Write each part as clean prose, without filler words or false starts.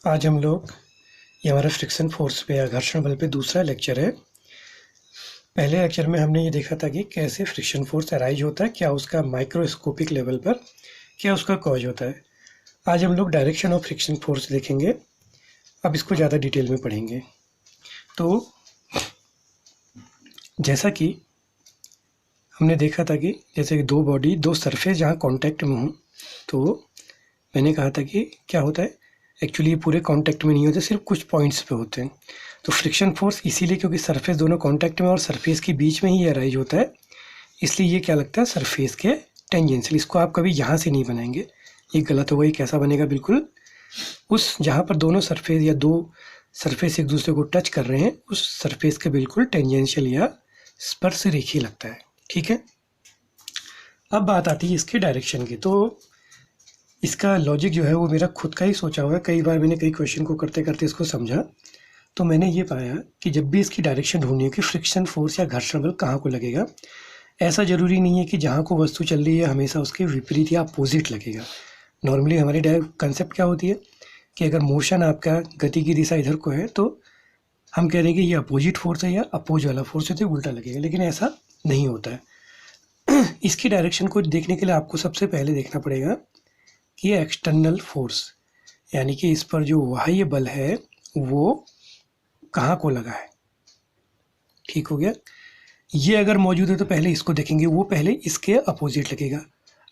आज हम लोग ये हमारा फ्रिक्शन फोर्स पे या घर्षण बल पे दूसरा लेक्चर है। पहले लेक्चर में हमने ये देखा था कि कैसे फ्रिक्शन फोर्स अराइज होता है, क्या उसका माइक्रोस्कोपिक लेवल पर क्या उसका कॉज होता है। आज हम लोग डायरेक्शन ऑफ फ्रिक्शन फोर्स देखेंगे। अब इसको ज़्यादा डिटेल में पढ़ेंगे। तो जैसा कि हमने देखा था कि जैसे कि दो सरफेस जहाँ कॉन्टैक्ट में हों, तो मैंने कहा था कि क्या होता है, एक्चुअली ये पूरे कांटेक्ट में नहीं होते, सिर्फ कुछ पॉइंट्स पे होते हैं। तो फ्रिक्शन फोर्स इसीलिए क्योंकि सरफेस दोनों कांटेक्ट में और सरफेस के बीच में ही अराइज होता है, इसलिए ये क्या लगता है सरफेस के टेंजेंशियल। इसको आप कभी यहाँ से नहीं बनाएंगे, ये गलत होगा। ये कैसा बनेगा, बिल्कुल उस जहाँ पर दोनों सरफेस या दो सरफेस एक दूसरे को टच कर रहे हैं उस सरफेस के बिल्कुल टेंजेंशियल या स्पर्श रेखीय लगता है। ठीक है, अब बात आती है इसके डायरेक्शन की। तो इसका लॉजिक जो है वो मेरा खुद का ही सोचा हुआ है। कई बार मैंने कई क्वेश्चन को करते करते इसको समझा, तो मैंने ये पाया कि जब भी इसकी डायरेक्शन ढूंढनी है कि फ्रिक्शन फोर्स या घर्षण बल कहाँ को लगेगा, ऐसा ज़रूरी नहीं है कि जहाँ को वस्तु चल रही है हमेशा उसके विपरीत या अपोजिट लगेगा। नॉर्मली हमारी कंसेप्ट क्या होती है कि अगर मोशन आपका गति की दिशा इधर को है तो हम कह रहे हैं कि ये अपोजिट फोर्स है या अपोज वाला फोर्स है तो उल्टा लगेगा, लेकिन ऐसा नहीं होता है। इसकी डायरेक्शन को देखने के लिए आपको सबसे पहले देखना पड़ेगा कि एक्सटर्नल फोर्स यानी कि इस पर जो बाह्य बल है वो कहाँ को लगा है। ठीक हो गया। ये अगर मौजूद है तो पहले इसको देखेंगे, वो पहले इसके अपोजिट लगेगा।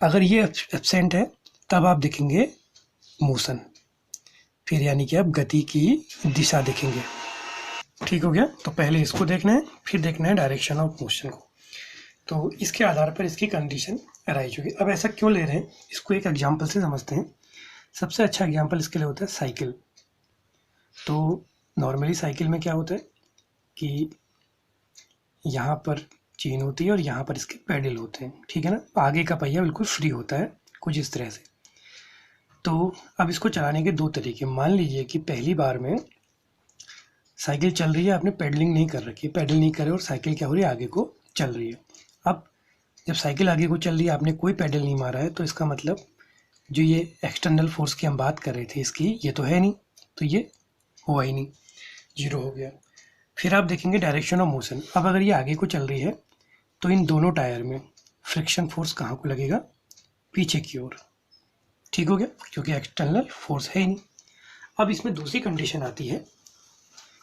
अगर ये एब्सेंट है तब आप देखेंगे मोशन, फिर यानी कि आप गति की दिशा देखेंगे। ठीक हो गया। तो पहले इसको देखना है, फिर देखना है डायरेक्शन ऑफ मोशन को। तो इसके आधार पर इसकी कंडीशन अराइज होगी। अब ऐसा क्यों ले रहे हैं, इसको एक एग्जांपल से समझते हैं। सबसे अच्छा एग्जांपल इसके लिए होता है साइकिल। तो नॉर्मली साइकिल में क्या होता है कि यहाँ पर चेन होती है और यहाँ पर इसके पैडल होते हैं। ठीक है ना, आगे का पहिया बिल्कुल फ्री होता है कुछ इस तरह से। तो अब इसको चलाने के दो तरीके। मान लीजिए कि पहली बार में साइकिल चल रही है, आपने पेडलिंग नहीं कर रखी है, पैडल नहीं करे और साइकिल क्या हो रही है, आगे को चल रही है। अब जब साइकिल आगे को चल रही है, आपने कोई पैडल नहीं मारा है, तो इसका मतलब जो ये एक्सटर्नल फोर्स की हम बात कर रहे थे इसकी, ये तो है नहीं, तो ये हुआ ही नहीं, जीरो हो गया। फिर आप देखेंगे डायरेक्शन ऑफ मोशन। अब अगर ये आगे को चल रही है तो इन दोनों टायर में फ्रिक्शन फोर्स कहाँ को लगेगा, पीछे की ओर। ठीक हो गया, क्योंकि एक्सटर्नल फोर्स है ही नहीं। अब इसमें दूसरी कंडीशन आती है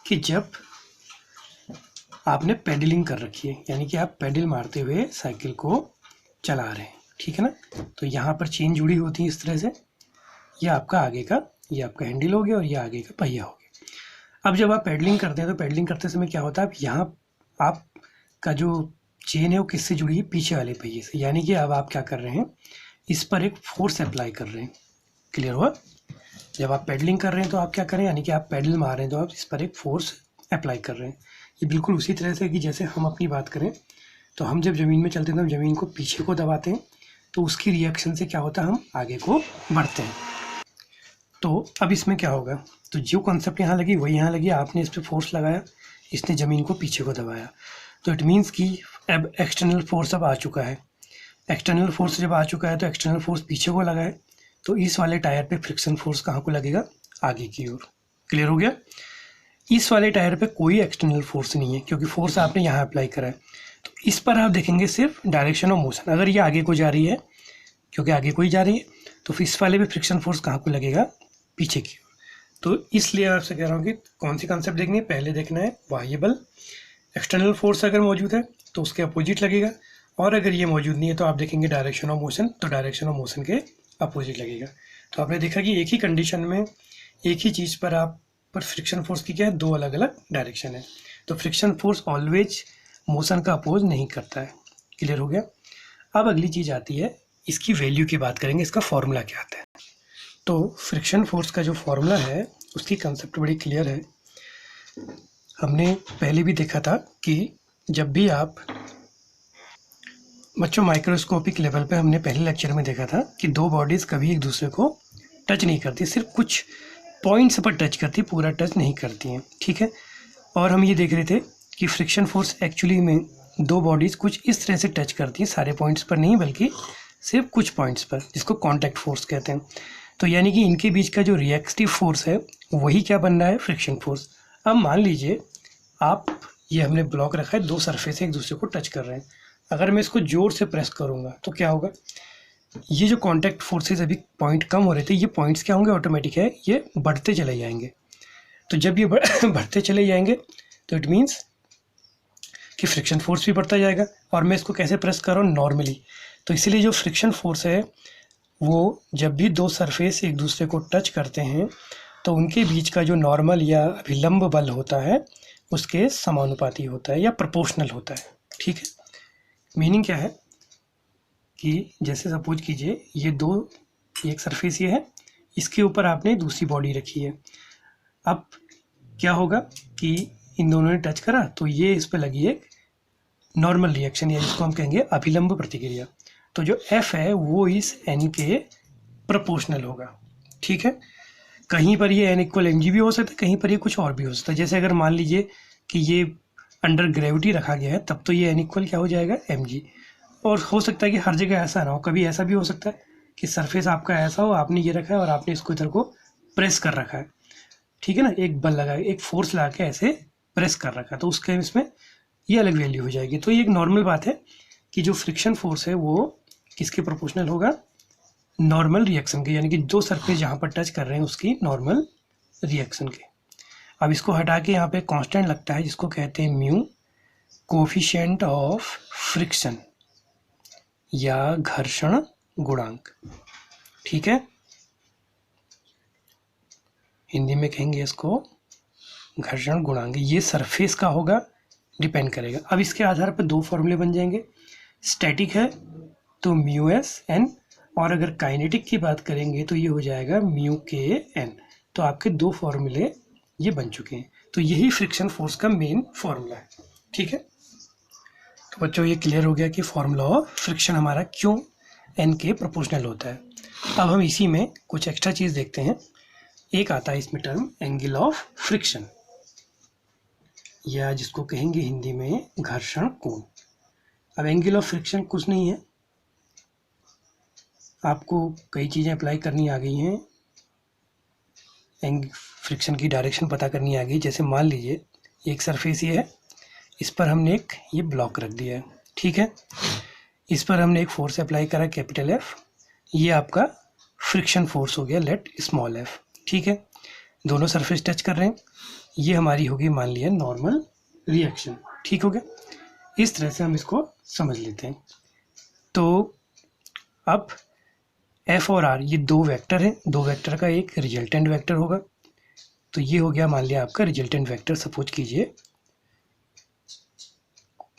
कि जब आपने पेडलिंग कर रखी है, यानी कि आप पेडल मारते हुए साइकिल को चला रहे हैं। ठीक है ना, तो यहाँ पर चेन जुड़ी होती है इस तरह से, ये आपका आगे का, ये आपका हैंडल हो गया और ये आगे का पहिया हो गया। अब जब आप पेडलिंग करते हैं तो पेडलिंग करते समय क्या होता है, आप यहाँ आपका जो चेन है वो किससे जुड़ी है, पीछे वाले पहिए से। यानी कि अब आप क्या कर रहे हैं, इस पर एक फोर्स अप्लाई कर रहे हैं। क्लियर हुआ। जब आप पेडलिंग कर रहे हैं तो आप क्या करें, यानी कि आप पेडल मार रहे हैं तो आप इस पर एक फोर्स अप्लाई कर रहे हैं। ये बिल्कुल उसी तरह से कि जैसे हम अपनी बात करें तो हम जब ज़मीन में चलते हैं तो हम ज़मीन को पीछे को दबाते हैं, तो उसकी रिएक्शन से क्या होता है, हम आगे को बढ़ते हैं। तो अब इसमें क्या होगा, तो जो कॉन्सेप्ट यहाँ लगी वही यहाँ लगी। आपने इस पर फोर्स लगाया, इसने ज़मीन को पीछे को दबाया, तो इट मीन्स कि अब एक्सटर्नल फोर्स अब आ चुका है। एक्सटर्नल फोर्स जब आ चुका है तो एक्सटर्नल फोर्स पीछे को लगा है, तो इस वाले टायर पे फ्रिक्शन फोर्स कहाँ को लगेगा, आगे की ओर। क्लियर हो गया। इस वाले टायर पे कोई एक्सटर्नल फोर्स नहीं है क्योंकि फोर्स आपने यहाँ अप्लाई करा है। तो इस पर आप देखेंगे सिर्फ डायरेक्शन ऑफ मोशन। अगर ये आगे को जा रही है, क्योंकि आगे को ही जा रही है, तो फिर इस वाले पे फ्रिक्शन फोर्स कहाँ को लगेगा, पीछे की ओर। तो इसलिए आपसे कह रहा हूँ कि कौन सी कॉन्सेप्ट देखनी है, पहले देखना है बाह्य बल। एक्सटर्नल फोर्स अगर मौजूद है तो उसके अपोजिट लगेगा, और अगर ये मौजूद नहीं है तो आप देखेंगे डायरेक्शन ऑफ मोशन, तो डायरेक्शन ऑफ मोशन के अपोजिट लगेगा। तो आपने देखा कि एक ही कंडीशन में एक ही चीज़ पर आप पर फ्रिक्शन फोर्स की क्या है, दो अलग अलग डायरेक्शन है। तो फ्रिक्शन फोर्स ऑलवेज मोशन का अपोज नहीं करता है। क्लियर हो गया। अब अगली चीज़ आती है, इसकी वैल्यू की बात करेंगे, इसका फॉर्मूला क्या आता है। तो फ्रिक्शन फोर्स का जो फॉर्मूला है उसकी कंसेप्ट बड़ी क्लियर है। हमने पहले भी देखा था कि जब भी आप बच्चों माइक्रोस्कोपिक लेवल पे, हमने पहले लेक्चर में देखा था कि दो बॉडीज़ कभी एक दूसरे को टच नहीं करती, सिर्फ कुछ पॉइंट्स पर टच करती, पूरा टच नहीं करती हैं। ठीक है, और हम ये देख रहे थे कि फ्रिक्शन फोर्स एक्चुअली में दो बॉडीज़ कुछ इस तरह से टच करती हैं, सारे पॉइंट्स पर नहीं बल्कि सिर्फ कुछ पॉइंट्स पर, जिसको कॉन्टैक्ट फोर्स कहते हैं। तो यानी कि इनके बीच का जो रिएक्टिव फोर्स है वही क्या बन रहा है, फ्रिक्शन फोर्स। अब मान लीजिए आप, ये हमने ब्लॉक रखा है, दो सरफेस एक दूसरे को टच कर रहे हैं, अगर मैं इसको जोर से प्रेस करूँगा तो क्या होगा, ये जो कांटेक्ट फोर्सेस अभी पॉइंट कम हो रहे थे, ये पॉइंट्स क्या होंगे, ऑटोमेटिक है, ये बढ़ते चले जाएंगे। तो जब ये बढ़ते चले जाएंगे तो इट मीन्स कि फ्रिक्शन फोर्स भी बढ़ता जाएगा। और मैं इसको कैसे प्रेस कर रहा हूँ, नॉर्मली। तो इसीलिए जो फ्रिक्शन फोर्स है वो जब भी दो सरफेस एक दूसरे को टच करते हैं तो उनके बीच का जो नॉर्मल या अभिलंब बल होता है उसके समानुपाती होता है या प्रोपोर्शनल होता है। ठीक है, मीनिंग क्या है कि जैसे सपोज कीजिए ये दो, एक सरफेस ये है, इसके ऊपर आपने दूसरी बॉडी रखी है। अब क्या होगा कि इन दोनों ने टच करा तो ये इस पर लगी एक नॉर्मल रिएक्शन, या जिसको हम कहेंगे अभिलंब प्रतिक्रिया। तो जो F है वो इस N के प्रोपोर्शनल होगा। ठीक है, कहीं पर ये N इक्वल mg भी हो सकता है, कहीं पर ये कुछ और भी हो सकता है। जैसे अगर मान लीजिए कि ये अंडर ग्रेविटी रखा गया है तब तो ये N इक्वल क्या हो जाएगा, mg। और हो सकता है कि हर जगह ऐसा ना हो, कभी ऐसा भी हो सकता है कि सरफेस आपका ऐसा हो, आपने ये रखा है और आपने इसको इधर को प्रेस कर रखा है। ठीक है ना, एक बल लगा, एक फोर्स लगा के ऐसे प्रेस कर रखा है, तो उसके इसमें ये अलग वैल्यू हो जाएगी। तो ये एक नॉर्मल बात है कि जो फ्रिक्शन फोर्स है वो किसके प्रोपोर्शनल होगा, नॉर्मल रिएक्शन के, यानी कि दो सरफेस जहाँ पर टच कर रहे हैं उसकी नॉर्मल रिएक्शन के। अब इसको हटा के यहाँ पे कांस्टेंट लगता है जिसको कहते हैं म्यू, कोफिशिएंट ऑफ फ्रिक्शन या घर्षण गुणांक। ठीक है, हिंदी में कहेंगे इसको घर्षण गुणांक। ये सरफेस का होगा, डिपेंड करेगा। अब इसके आधार पर दो फॉर्मूले बन जाएंगे। स्टैटिक है तो म्यू एस एन, और अगर काइनेटिक की बात करेंगे तो ये हो जाएगा म्यू के एन। तो आपके दो फॉर्मूले ये बन चुके हैं। तो यही फ्रिक्शन फोर्स का मेन फॉर्मूला है। ठीक है, तो बच्चों ये क्लियर हो गया कि फॉर्मूला ऑफ फ्रिक्शन हमारा क्यों एन के प्रोपोर्शनल होता है। अब हम इसी में कुछ एक्स्ट्रा चीज़ देखते हैं। एक आता है इसमें टर्म एंगल ऑफ फ्रिक्शन, या जिसको कहेंगे हिंदी में घर्षण कोण। अब एंगल ऑफ फ्रिक्शन कुछ नहीं है, आपको कई चीज़ें अप्लाई करनी आ गई हैं, फ्रिक्शन की डायरेक्शन पता करनी आ गई। जैसे मान लीजिए एक सरफेस ये है, इस पर हमने एक ये ब्लॉक रख दिया है। ठीक है, इस पर हमने एक फोर्स अप्लाई करा कैपिटल एफ, ये आपका फ्रिक्शन फोर्स हो गया, लेट स्मॉल एफ। ठीक है, दोनों सरफेस टच कर रहे हैं, ये हमारी होगी मान लिया नॉर्मल रिएक्शन। ठीक हो गया, इस तरह से हम इसको समझ लेते हैं। तो अब एफ और आर ये दो वेक्टर हैं, दो वेक्टर का एक रिजल्टेंट वेक्टर होगा। तो ये हो गया मान लिया आपका रिजल्टेंट वेक्टर। सपोज कीजिए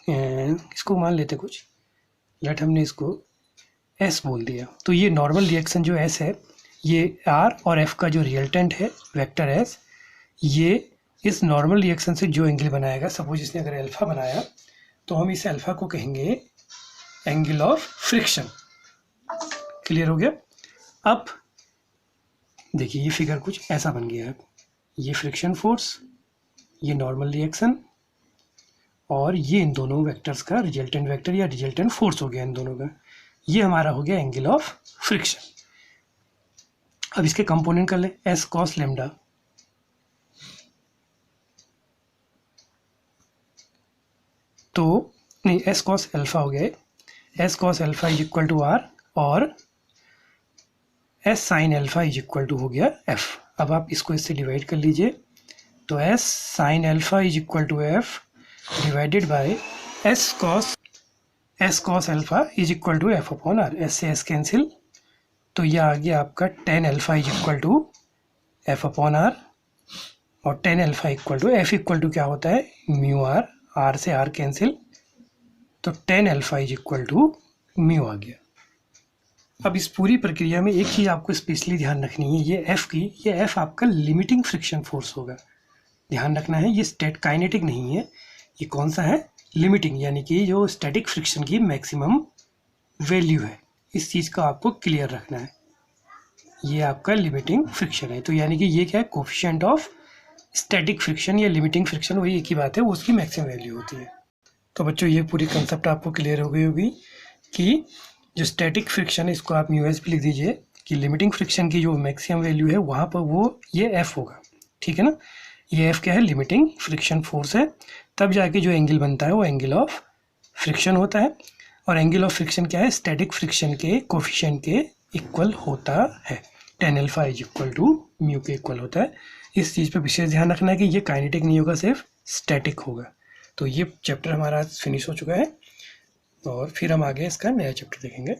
इसको मान लेते कुछ, लेट हमने इसको एस बोल दिया। तो ये नॉर्मल रिएक्शन जो एस है, ये आर और एफ का जो रिजल्टेंट है वेक्टर एस, ये इस नॉर्मल रिएक्शन से जो एंगल बनाएगा, सपोज इसने अगर अल्फा बनाया तो हम इस अल्फा को कहेंगे एंगल ऑफ फ्रिक्शन। क्लियर हो गया। अब देखिए ये फिगर कुछ ऐसा बन गया है, ये फ्रिक्शन फोर्स, ये नॉर्मल रिएक्शन, और ये इन दोनों वेक्टर्स का रिजल्टेंट वेक्टर या रिजल्टेंट फोर्स हो गया इन दोनों का। ये हमारा हो गया एंगल ऑफ फ्रिक्शन। अब इसके कंपोनेंट कर ले, एस कॉस लेमडा, तो नहीं एस कॉस अल्फा हो गया, S cos alpha is equal to R, और S sine alpha is equal to हो गया एफ। अब आप इसको इससे डिवाइड कर लीजिए, तो S sine alpha is equal to F divided by S cos alpha is equal to F upon R. S से एस कैंसिल, तो यह आ गया आपका tan alpha is equal to F upon R, और tan alpha equal to F equal to क्या होता है, म्यू आर, आर से आर कैंसिल, तो tan alpha is equal to mu आ गया। अब इस पूरी प्रक्रिया में एक चीज़ आपको स्पेशली ध्यान रखनी है, ये एफ की, ये एफ आपका लिमिटिंग फ्रिक्शन फोर्स होगा, ध्यान रखना है। ये स्टेट काइनेटिक नहीं है, ये कौन सा है, लिमिटिंग, यानी कि जो स्टैटिक फ्रिक्शन की मैक्सिमम वैल्यू है, इस चीज़ का आपको क्लियर रखना है। ये आपका लिमिटिंग फ्रिक्शन है, तो यानी कि ये क्या है, कोफिशिएंट ऑफ स्टैटिक फ्रिक्शन या लिमिटिंग फ्रिक्शन, वही एक ही बात है, वो उसकी मैक्सिमम वैल्यू होती है। तो बच्चों ये पूरी कंसेप्ट आपको क्लियर हो गई होगी कि जो स्टैटिक फ्रिक्शन है इसको आप म्यू एस भी लिख दीजिए, कि लिमिटिंग फ्रिक्शन की जो मैक्सिमम वैल्यू है वहाँ पर वो ये एफ होगा, ठीक है ना। ये एफ क्या है, लिमिटिंग फ्रिक्शन फोर्स है। तब जाके जो एंगल बनता है वो एंगल ऑफ फ्रिक्शन होता है। और एंगल ऑफ फ्रिक्शन क्या है, स्टैटिक फ्रिक्शन के कोफिशिएंट के इक्वल होता है। Tan alpha is equal to mu के इक्वल होता है। इस चीज़ पे विशेष ध्यान रखना है कि ये काइनेटिक नहीं होगा, सिर्फ स्टैटिक होगा। तो ये चैप्टर हमारा आज फिनिश हो चुका है और फिर हम आगे इसका नया चैप्टर देखेंगे।